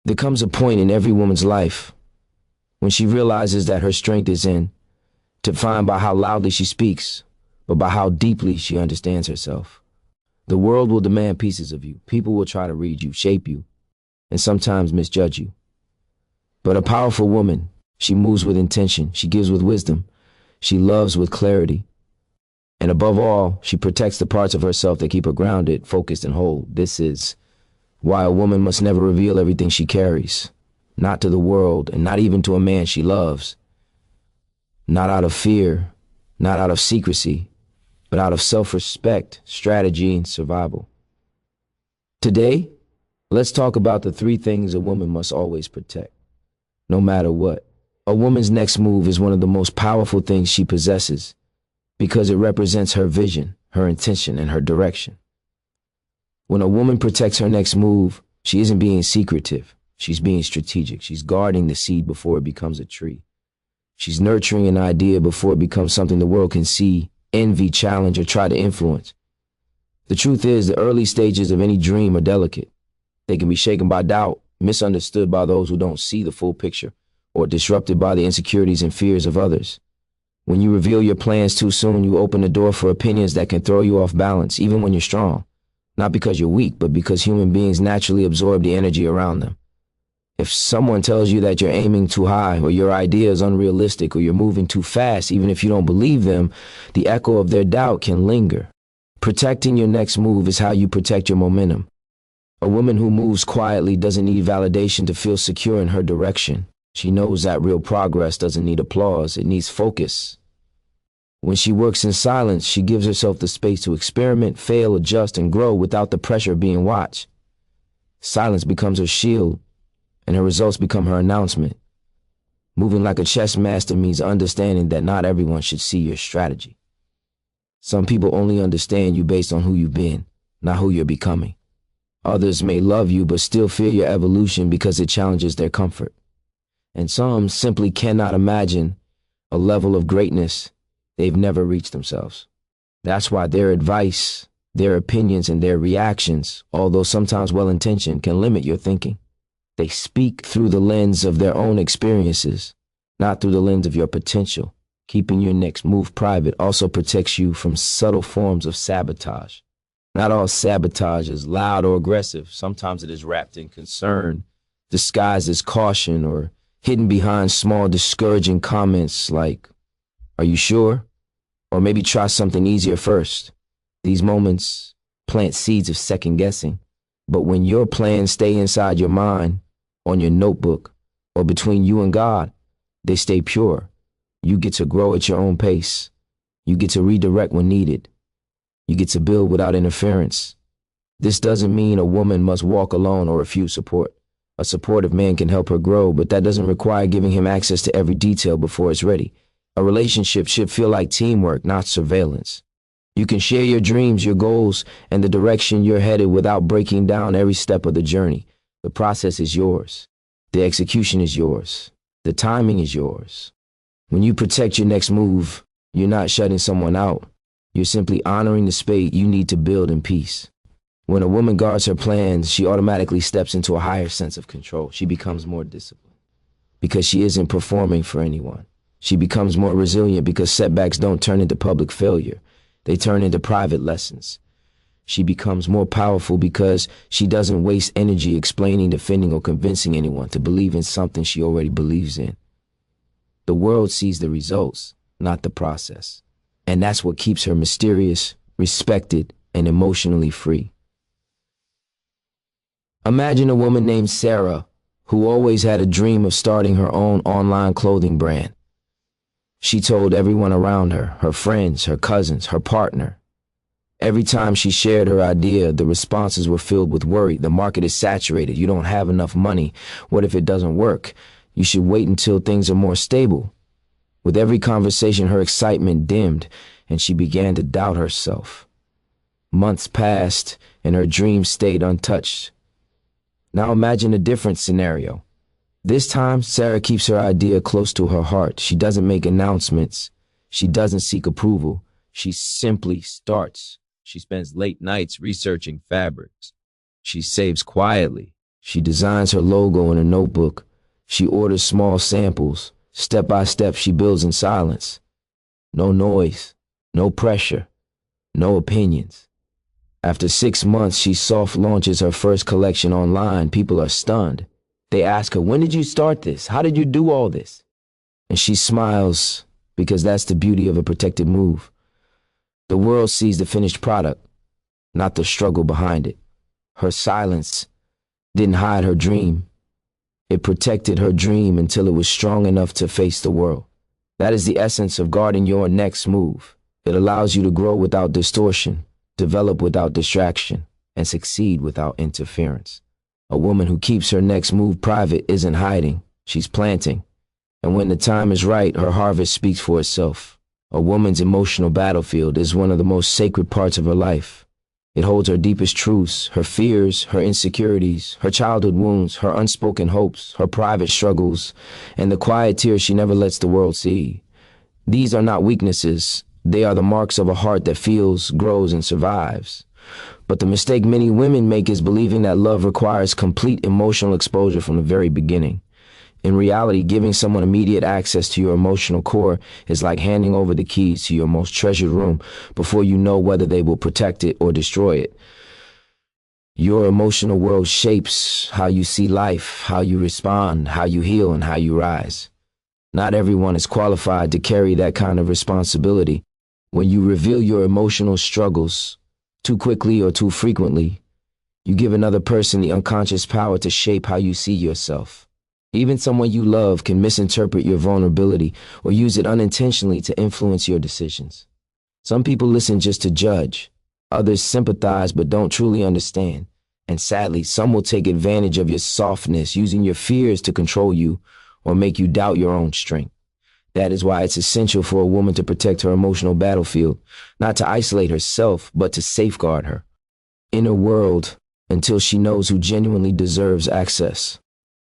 There comes a point in every woman's life when she realizes that her strength is in defined by how loudly she speaks, but by how deeply she understands herself. The world will demand pieces of you. People will try to read you, shape you, and sometimes misjudge you. But a powerful woman, she moves with intention, she gives with wisdom, she loves with clarity, and above all, she protects the parts of herself that keep her grounded, focused, and whole. This is why a woman must never reveal everything she carries, not to the world, and not even to a man she loves. Not out of fear, not out of secrecy, but out of self-respect, strategy, and survival. Today, let's talk about the 3 things a woman must always protect, no matter what. A woman's next move is one of the most powerful things she possesses because it represents her vision, her intention, and her direction. When a woman protects her next move, she isn't being secretive. She's being strategic. She's guarding the seed before it becomes a tree. She's nurturing an idea before it becomes something the world can see, envy, challenge, or try to influence. The truth is, the early stages of any dream are delicate. They can be shaken by doubt, misunderstood by those who don't see the full picture, or disrupted by the insecurities and fears of others. When you reveal your plans too soon, you open the door for opinions that can throw you off balance, even when you're strong. Not because you're weak, but because human beings naturally absorb the energy around them. If someone tells you that you're aiming too high, or your idea is unrealistic, or you're moving too fast, even if you don't believe them, the echo of their doubt can linger. Protecting your next move is how you protect your momentum. A woman who moves quietly doesn't need validation to feel secure in her direction. She knows that real progress doesn't need applause, it needs focus. When she works in silence, she gives herself the space to experiment, fail, adjust, and grow without the pressure of being watched. Silence becomes her shield, and her results become her announcement. Moving like a chess master means understanding that not everyone should see your strategy. Some people only understand you based on who you've been, not who you're becoming. Others may love you but still fear your evolution because it challenges their comfort. And some simply cannot imagine a level of greatness they've never reached themselves. That's why their advice, their opinions, and their reactions, although sometimes well-intentioned, can limit your thinking. They speak through the lens of their own experiences, not through the lens of your potential. Keeping your next move private also protects you from subtle forms of sabotage. Not all sabotage is loud or aggressive. Sometimes it is wrapped in concern, disguised as caution, or hidden behind small discouraging comments like, "Are you sure?" Or maybe try something easier first. These moments plant seeds of second guessing. But when your plans stay inside your mind, on your notebook, or between you and God, they stay pure. You get to grow at your own pace. You get to redirect when needed. You get to build without interference. This doesn't mean a woman must walk alone or refuse support. A supportive man can help her grow, but that doesn't require giving him access to every detail before it's ready. A relationship should feel like teamwork, not surveillance. You can share your dreams, your goals, and the direction you're headed without breaking down every step of the journey. The process is yours. The execution is yours. The timing is yours. When you protect your next move, you're not shutting someone out. You're simply honoring the space you need to build in peace. When a woman guards her plans, she automatically steps into a higher sense of control. She becomes more disciplined because she isn't performing for anyone. She becomes more resilient because setbacks don't turn into public failure. They turn into private lessons. She becomes more powerful because she doesn't waste energy explaining, defending, or convincing anyone to believe in something she already believes in. The world sees the results, not the process. And that's what keeps her mysterious, respected, and emotionally free. Imagine a woman named Sarah who always had a dream of starting her own online clothing brand. She told everyone around her, her friends, her cousins, her partner. Every time she shared her idea, the responses were filled with worry. The market is saturated. You don't have enough money. What if it doesn't work? You should wait until things are more stable. With every conversation, her excitement dimmed, and she began to doubt herself. Months passed, and her dreams stayed untouched. Now imagine a different scenario. This time, Sarah keeps her idea close to her heart. She doesn't make announcements. She doesn't seek approval. She simply starts. She spends late nights researching fabrics. She saves quietly. She designs her logo in a notebook. She orders small samples. Step by step, she builds in silence. No noise, no pressure, no opinions. After 6 months, she soft launches her first collection online. People are stunned. They ask her, "When did you start this? How did you do all this?" And she smiles because that's the beauty of a protected move. The world sees the finished product, not the struggle behind it. Her silence didn't hide her dream. It protected her dream until it was strong enough to face the world. That is the essence of guarding your next move. It allows you to grow without distortion, develop without distraction, and succeed without interference. A woman who keeps her next move private isn't hiding, she's planting. And when the time is right, her harvest speaks for itself. A woman's emotional battlefield is one of the most sacred parts of her life. It holds her deepest truths, her fears, her insecurities, her childhood wounds, her unspoken hopes, her private struggles, and the quiet tears she never lets the world see. These are not weaknesses. They are the marks of a heart that feels, grows, and survives. But the mistake many women make is believing that love requires complete emotional exposure from the very beginning. In reality, giving someone immediate access to your emotional core is like handing over the keys to your most treasured room before you know whether they will protect it or destroy it. Your emotional world shapes how you see life, how you respond, how you heal, and how you rise. Not everyone is qualified to carry that kind of responsibility. When you reveal your emotional struggles too quickly or too frequently, you give another person the unconscious power to shape how you see yourself. Even someone you love can misinterpret your vulnerability or use it unintentionally to influence your decisions. Some people listen just to judge. Others sympathize but don't truly understand. And sadly, some will take advantage of your softness, using your fears to control you or make you doubt your own strength. That is why it's essential for a woman to protect her emotional battlefield, not to isolate herself, but to safeguard her inner world until she knows who genuinely deserves access.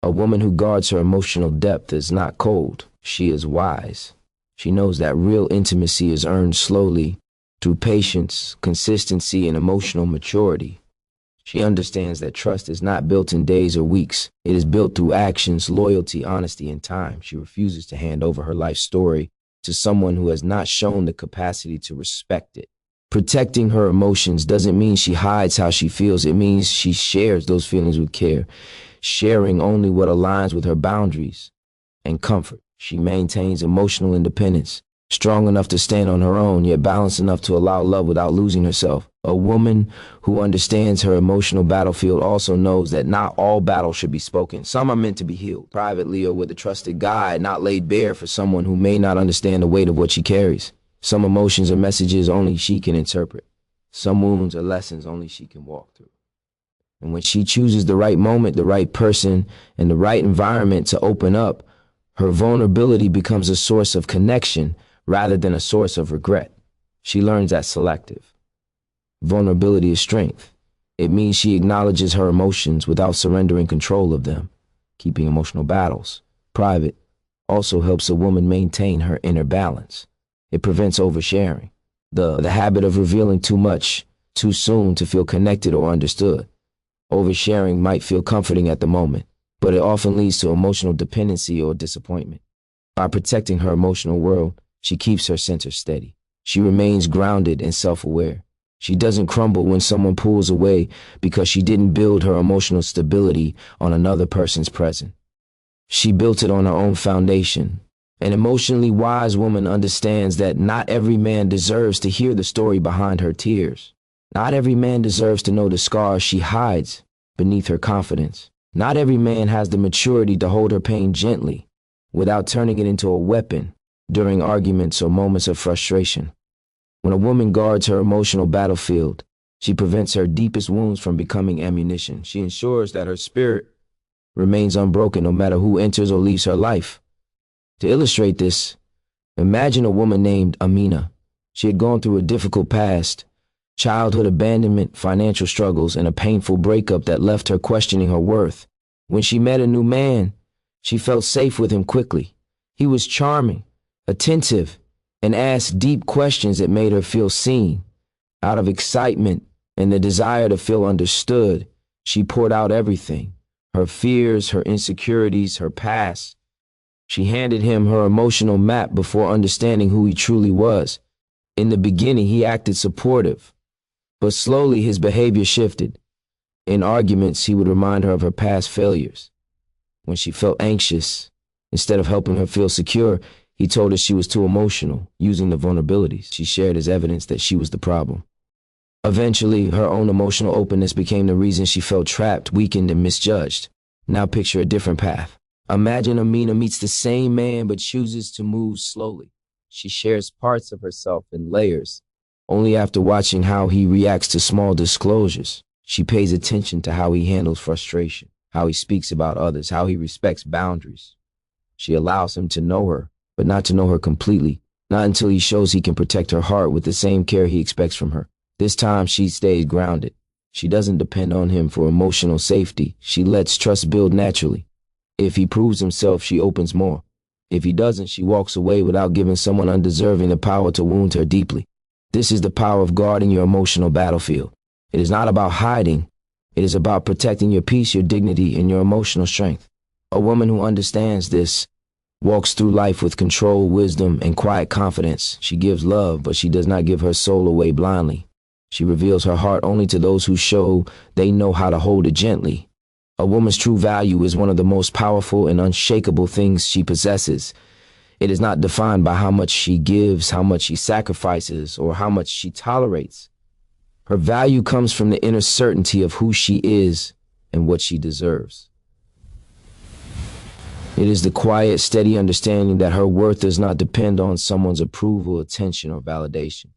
A woman who guards her emotional depth is not cold. She is wise. She knows that real intimacy is earned slowly through patience, consistency, and emotional maturity. She understands that trust is not built in days or weeks. It is built through actions, loyalty, honesty, and time. She refuses to hand over her life story to someone who has not shown the capacity to respect it. Protecting her emotions doesn't mean she hides how she feels. It means she shares those feelings with care, sharing only what aligns with her boundaries and comfort. She maintains emotional independence, strong enough to stand on her own, yet balanced enough to allow love without losing herself. A woman who understands her emotional battlefield also knows that not all battles should be spoken. Some are meant to be healed privately or with a trusted guide, not laid bare for someone who may not understand the weight of what she carries. Some emotions are messages only she can interpret. Some wounds are lessons only she can walk through. And when she chooses the right moment, the right person, and the right environment to open up, her vulnerability becomes a source of connection rather than a source of regret. She learns that selective. Vulnerability is strength. It means she acknowledges her emotions without surrendering control of them. Keeping emotional battles private also helps a woman maintain her inner balance. It prevents oversharing, the habit of revealing too much too soon to feel connected or understood. Oversharing might feel comforting at the moment, but it often leads to emotional dependency or disappointment. By protecting her emotional world, she keeps her center steady. She remains grounded and self-aware. She doesn't crumble when someone pulls away because she didn't build her emotional stability on another person's present. She built it on her own foundation. An emotionally wise woman understands that not every man deserves to hear the story behind her tears. Not every man deserves to know the scars she hides beneath her confidence. Not every man has the maturity to hold her pain gently without turning it into a weapon during arguments or moments of frustration. When a woman guards her emotional battlefield, she prevents her deepest wounds from becoming ammunition. She ensures that her spirit remains unbroken no matter who enters or leaves her life. To illustrate this, imagine a woman named Amina. She had gone through a difficult past, childhood abandonment, financial struggles, and a painful breakup that left her questioning her worth. When she met a new man, she felt safe with him quickly. He was charming, attentive, and asked deep questions that made her feel seen. Out of excitement and the desire to feel understood, she poured out everything: her fears, her insecurities, her past. She handed him her emotional map before understanding who he truly was. In the beginning, he acted supportive, but slowly his behavior shifted. In arguments, he would remind her of her past failures. When she felt anxious, instead of helping her feel secure, he told her she was too emotional, using the vulnerabilities she shared as evidence that she was the problem. Eventually, her own emotional openness became the reason she felt trapped, weakened, and misjudged. Now picture a different path. Imagine Amina meets the same man but chooses to move slowly. She shares parts of herself in layers. Only after watching how he reacts to small disclosures, she pays attention to how he handles frustration, how he speaks about others, how he respects boundaries. She allows him to know her, but not to know her completely, not until he shows he can protect her heart with the same care he expects from her. This time she stays grounded. She doesn't depend on him for emotional safety. She lets trust build naturally. If he proves himself, she opens more. If he doesn't, she walks away without giving someone undeserving the power to wound her deeply. This is the power of guarding your emotional battlefield. It is not about hiding. It is about protecting your peace, your dignity, and your emotional strength. A woman who understands this walks through life with control, wisdom, and quiet confidence. She gives love, but she does not give her soul away blindly. She reveals her heart only to those who show they know how to hold it gently. A woman's true value is one of the most powerful and unshakable things she possesses. It is not defined by how much she gives, how much she sacrifices, or how much she tolerates. Her value comes from the inner certainty of who she is and what she deserves. It is the quiet, steady understanding that her worth does not depend on someone's approval, attention, or validation.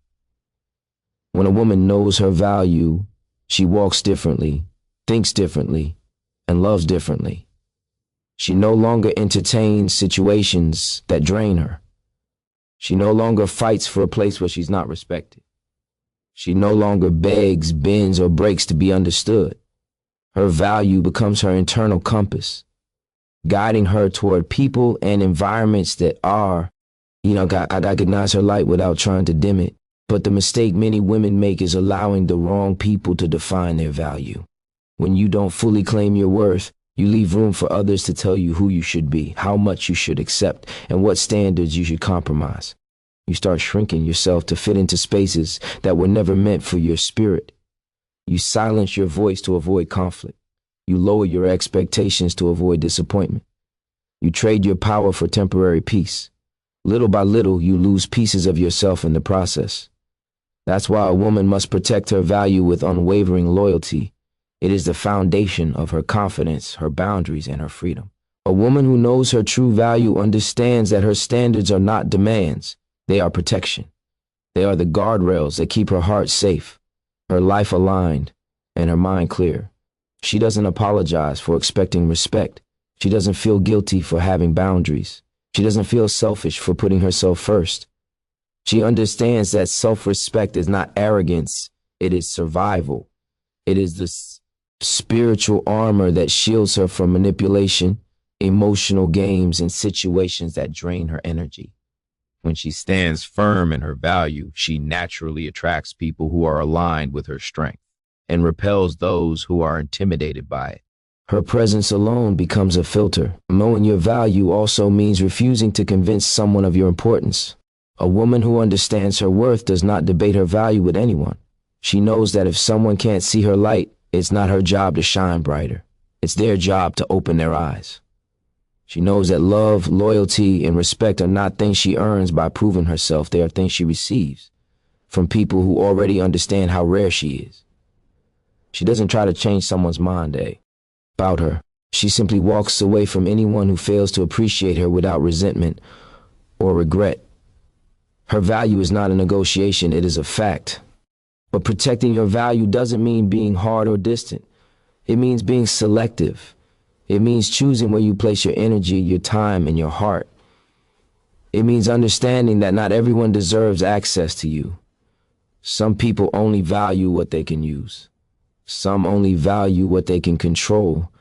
When a woman knows her value, she walks differently, thinks differently, and loves differently. She no longer entertains situations that drain her. She no longer fights for a place where she's not respected. She no longer begs, bends, or breaks to be understood. Her value becomes her internal compass, guiding her toward people and environments that are, I recognize her light without trying to dim it. But the mistake many women make is allowing the wrong people to define their value. When you don't fully claim your worth, you leave room for others to tell you who you should be, how much you should accept, and what standards you should compromise. You start shrinking yourself to fit into spaces that were never meant for your spirit. You silence your voice to avoid conflict. You lower your expectations to avoid disappointment. You trade your power for temporary peace. Little by little, you lose pieces of yourself in the process. That's why a woman must protect her value with unwavering loyalty. It is the foundation of her confidence, her boundaries, and her freedom. A woman who knows her true value understands that her standards are not demands. They are protection. They are the guardrails that keep her heart safe, her life aligned, and her mind clear. She doesn't apologize for expecting respect. She doesn't feel guilty for having boundaries. She doesn't feel selfish for putting herself first. She understands that self-respect is not arrogance, it is survival. It is the spiritual armor that shields her from manipulation, emotional games, and situations that drain her energy. When she stands firm in her value, she naturally attracts people who are aligned with her strength and repels those who are intimidated by it. Her presence alone becomes a filter. Knowing your value also means refusing to convince someone of your importance. A woman who understands her worth does not debate her value with anyone. She knows that if someone can't see her light, it's not her job to shine brighter. It's their job to open their eyes. She knows that love, loyalty, and respect are not things she earns by proving herself. They are things she receives from people who already understand how rare she is. She doesn't try to change someone's mind about her. She simply walks away from anyone who fails to appreciate her without resentment or regret. Her value is not a negotiation, it is a fact. But protecting your value doesn't mean being hard or distant. It means being selective. It means choosing where you place your energy, your time, and your heart. It means understanding that not everyone deserves access to you. Some people only value what they can use. Some only value what they can control.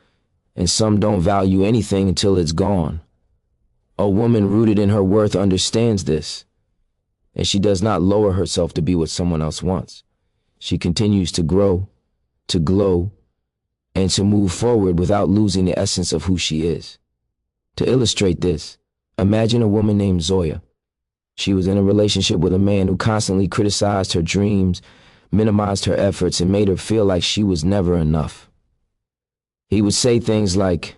And some don't value anything until it's gone. A woman rooted in her worth understands this. And she does not lower herself to be what someone else wants. She continues to grow, to glow, and to move forward without losing the essence of who she is. To illustrate this, imagine a woman named Zoya. She was in a relationship with a man who constantly criticized her dreams, minimized her efforts, and made her feel like she was never enough. He would say things like,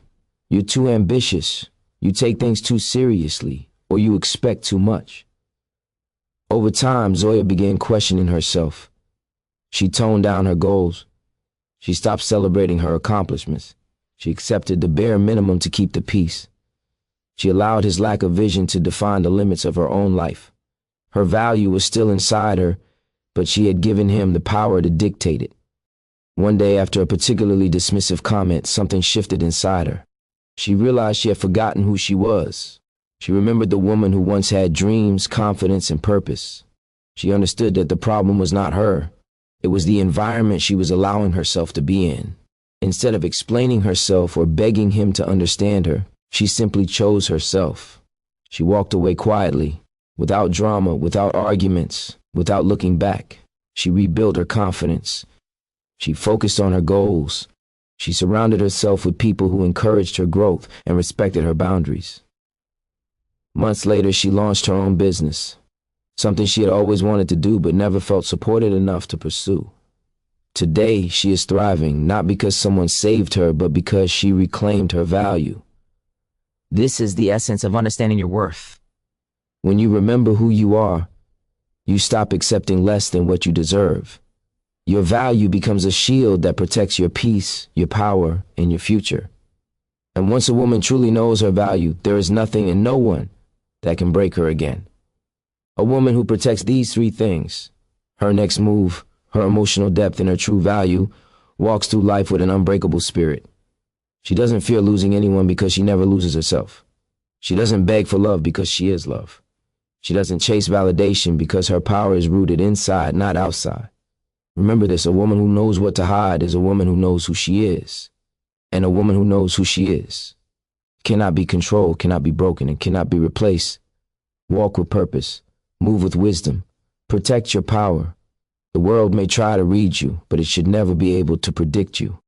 "You're too ambitious, you take things too seriously, or you expect too much." Over time, Zoya began questioning herself. She toned down her goals. She stopped celebrating her accomplishments. She accepted the bare minimum to keep the peace. She allowed his lack of vision to define the limits of her own life. Her value was still inside her, but she had given him the power to dictate it. One day, after a particularly dismissive comment, something shifted inside her. She realized she had forgotten who she was. She remembered the woman who once had dreams, confidence, and purpose. She understood that the problem was not her. It was the environment she was allowing herself to be in. Instead of explaining herself or begging him to understand her, she simply chose herself. She walked away quietly, without drama, without arguments, without looking back. She rebuilt her confidence. She focused on her goals. She surrounded herself with people who encouraged her growth and respected her boundaries. Months later, she launched her own business, something she had always wanted to do but never felt supported enough to pursue. Today, she is thriving, not because someone saved her, but because she reclaimed her value. This is the essence of understanding your worth. When you remember who you are, you stop accepting less than what you deserve. Your value becomes a shield that protects your peace, your power, and your future. And once a woman truly knows her value, there is nothing and no one that can break her again. A woman who protects these three things, her next move, her emotional depth, and her true value, walks through life with an unbreakable spirit. She doesn't fear losing anyone because she never loses herself. She doesn't beg for love because she is love. She doesn't chase validation because her power is rooted inside, not outside. Remember this, a woman who knows what to hide is a woman who knows who she is. And a woman who knows who she is cannot be controlled, cannot be broken, and cannot be replaced. Walk with purpose. Move with wisdom. Protect your power. The world may try to read you, but it should never be able to predict you.